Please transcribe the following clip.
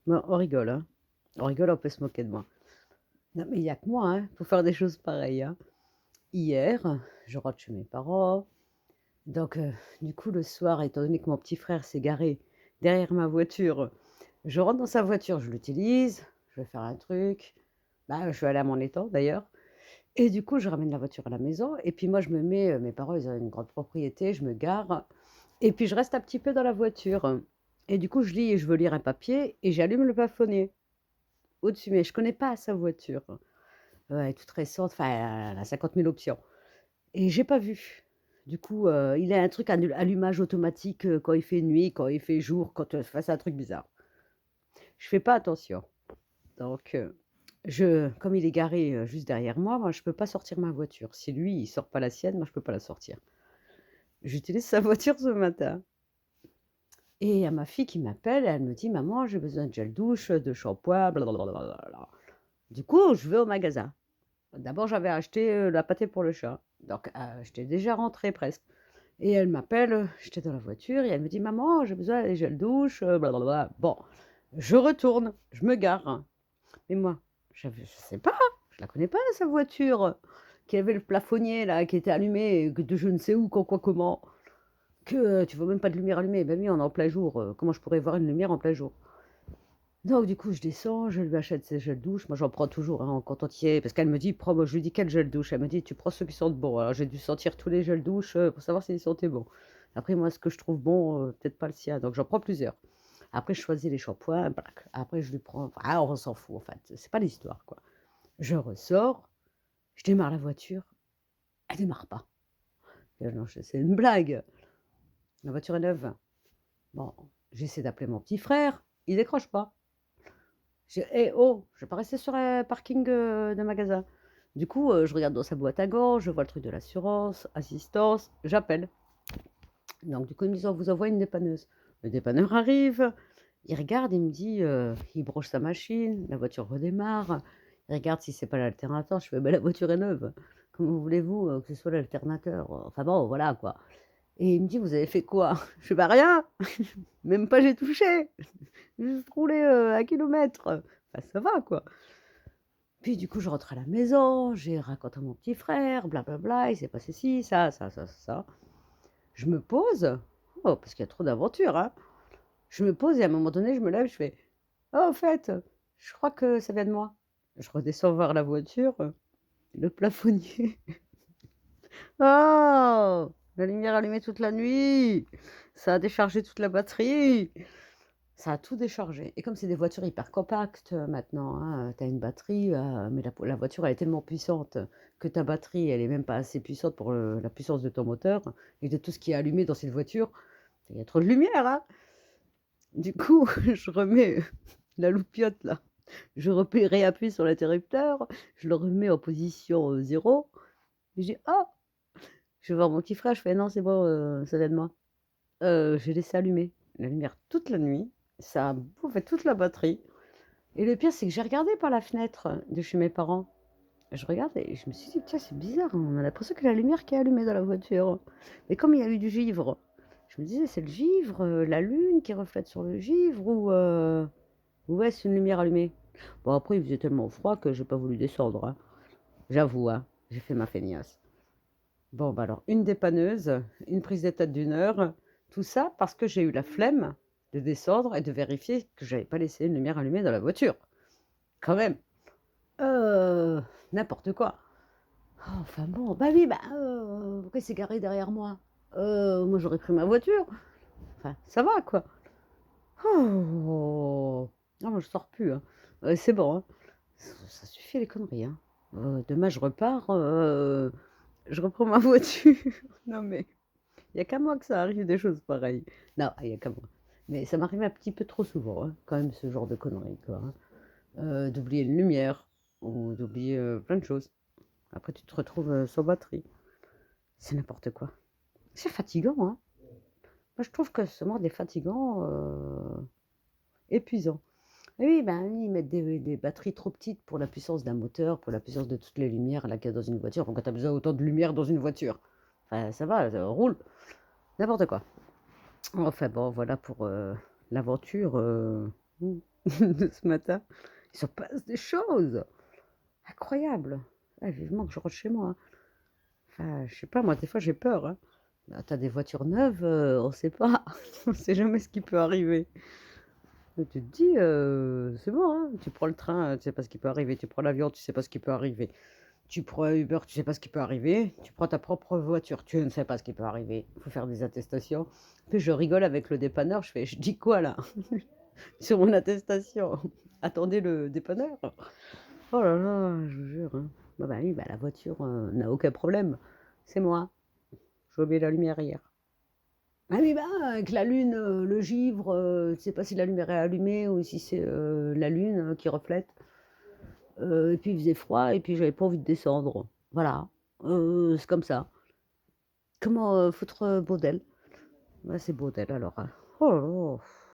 Bon, on rigole, hein. On rigole, on peut se moquer de moi. Non, mais il y a que moi, hein, pour faire des choses pareilles, hein. Hier, je rentre chez mes parents, donc du coup, le soir, étant donné que mon petit frère s'est garé derrière ma voiture, je rentre dans sa voiture, je l'utilise, je vais faire un truc, bah, je vais aller à mon étang d'ailleurs et du coup, je ramène la voiture à la maison et puis moi, je me mets, mes parents, ils ont une grande propriété, je me gare et puis je reste un petit peu dans la voiture et du coup, je veux lire un papier et j'allume le plafonnier au-dessus, mais je connais pas sa voiture. Ouais, elle est toute récente, enfin, elle a 50 000 options et j'ai pas vu. Du coup, il a un truc allumage automatique, quand il fait nuit, quand il fait jour, quand, enfin, c'est un truc bizarre. Je fais pas attention. Donc, comme il est garé, juste derrière moi, moi je peux pas sortir ma voiture. Si lui, il sort pas la sienne, moi je peux pas la sortir. J'utilise sa voiture ce matin et il y a ma fille qui m'appelle, elle me dit: «Maman, j'ai besoin de gel douche, de shampoing, blablabla». Du coup, je vais au magasin. D'abord, j'avais acheté, la pâtée pour le chat, donc j'étais déjà rentrée presque et elle m'appelle, j'étais dans la voiture et elle me dit: «Maman, j'ai besoin des gels douche, blablabla». Bon, je retourne, je me gare. Mais moi, je sais pas, je la connais pas sa voiture, qui avait le plafonnier là, qui était allumé, que de je ne sais où, quand, quoi, comment, que, tu vois même pas de lumière allumée. Ben oui, on est en plein jour, comment je pourrais voir une lumière en plein jour? Donc du coup, je descends, je lui achète ses gels douche. Moi, j'en prends toujours, hein, en coton-tier parce qu'elle me dit: «Prends», moi je lui dis: «Quel gel douche?» Elle me dit: «Tu prends ceux qui sentent bon». Alors j'ai dû sentir tous les gels douche, pour savoir s'ils sentaient bon. Après moi, ce que je trouve bon, peut-être pas le sien, donc j'en prends plusieurs. Après je choisis les shampoings, brac. Après je lui prends, enfin, ah, on s'en fout en fait, c'est pas l'histoire, quoi. Je ressors, je démarre la voiture, elle démarre pas. Non, c'est une blague. La voiture est neuve. Bon, j'essaie d'appeler mon petit frère, il décroche pas. «Eh oh, je vais pas rester sur un parking, de magasin». Du coup, je regarde dans sa boîte à gants, je vois le truc de l'assurance, assistance, j'appelle. Donc du coup, ils me disent: «On vous envoie une dépanneuse». Le dépanneur arrive, il regarde, il me dit, il branche sa machine, la voiture redémarre, il regarde si c'est pas l'alternateur. Je fais: «Bah, la voiture est neuve, comment voulez-vous, que ce soit l'alternateur?» Enfin bon, voilà quoi et il me dit: «Vous avez fait quoi?» Je fais: «Bah, rien, même pas j'ai touché, j'ai juste roulé, 1 kilomètre». Enfin ça va quoi. Puis du coup, je rentre à la maison, j'ai raconté à mon petit frère, blablabla, il s'est passé ci, ça, ça, ça, ça. Je me pose, oh, parce qu'il y a trop d'aventures, hein. Je me pose et à un moment donné, je me lève, je fais: «Oh, au fait, je crois que ça vient de moi». Je redescends voir la voiture, le plafonnier. Oh! La lumière allumée toute la nuit! Ça a déchargé toute la batterie! Ça a tout déchargé et comme c'est des voitures hyper compactes, maintenant, hein, tu as une batterie, mais la voiture elle est tellement puissante que ta batterie elle est même pas assez puissante pour, la puissance de ton moteur et de tout ce qui est allumé dans cette voiture. Il y a trop de lumière, hein! Du coup, je remets la loupiote là, réappuie sur l'interrupteur, je le remets en position, 0 et je dis: «Oh!» Je vais voir mon petit frère, je fais: «Non, c'est bon, ça vient de moi». J'ai laissé allumer la lumière toute la nuit, ça a bouffé toute la batterie et le pire, c'est que j'ai regardé par la fenêtre de chez mes parents. Je regarde et je me suis dit: «Tiens, c'est bizarre, on a l'impression qu'il y a la lumière qui est allumée dans la voiture». Mais comme il y a eu du givre, je me disais: «C'est le givre, la lune qui reflète sur le givre ou est-ce une lumière allumée?» Bon après, il faisait tellement froid que j'ai pas voulu descendre, hein. J'avoue, hein, j'ai fait ma feignasse. Bon, bah, alors une dépanneuse, une prise de tête d'1 heure, tout ça parce que j'ai eu la flemme de descendre et de vérifier que j'avais pas laissé une lumière allumée dans la voiture. Quand même, heu, n'importe quoi. Oh, enfin bon, bah, oui, bah, pourquoi il s'est garé derrière moi? Moi j'aurais pris ma voiture. Enfin, ça va quoi. Oh! Ah moi je sors plus, hein. C'est bon, hein. Ça suffit les conneries, hein. Demain je repars, je reprends ma voiture. Non mais il y a qu'à moi que ça arrive des choses pareilles. Non, il y a qu'à moi. Mais ça m'arrive un petit peu trop souvent, hein, quand même ce genre de conneries quoi, hein. D'oublier une lumière ou d'oublier, plein de choses. Après tu te retrouves, sans batterie. C'est n'importe quoi. C'est fatigant, hein. Moi je trouve que ce monde est fatigant, épuisant. Et oui, ben oui, ils mettent des batteries trop petites pour la puissance d'un moteur, pour la puissance de toutes les lumières là qu'il y a dans une voiture. Pourquoi tu as besoin autant de lumière dans une voiture? Enfin ça va, ça roule. N'importe quoi. Enfin bon, voilà pour, l'aventure, mmh. de ce matin. Il se passe des choses incroyables. Ah, vivement que je rentre chez moi, hein. Enfin, je sais pas, moi, des fois, j'ai peur, hein. Bah, tu des voitures neuves, on sait pas, on sait jamais ce qui peut arriver. Et tu te dis, c'est bon, hein, tu prends le train, tu sais pas ce qui peut arriver, tu prends l'avion, tu sais pas ce qui peut arriver. Tu prends un Uber, tu sais pas ce qui peut arriver. Tu prends ta propre voiture, tu ne sais pas ce qui peut arriver. Il faut faire des attestations. Puis je rigole avec le dépanneur, je fais: «Je dis quoi là? Sur mon attestation? Attendez le dépanneur?» Oh là là, je vous jure, hein. Bah oui, bah la voiture, n'a aucun problème. C'est moi. J'ai oublié la lumière hier. Ah oui, bah, avec la lune, le givre, tu sais pas si la lumière est allumée ou si c'est, la lune, qui reflète. Et puis il faisait froid et puis j'avais pas envie de descendre. Voilà, c'est comme ça. Comment, foutre, bordel? Ouais, c'est bordel alors, hein. Oh là là!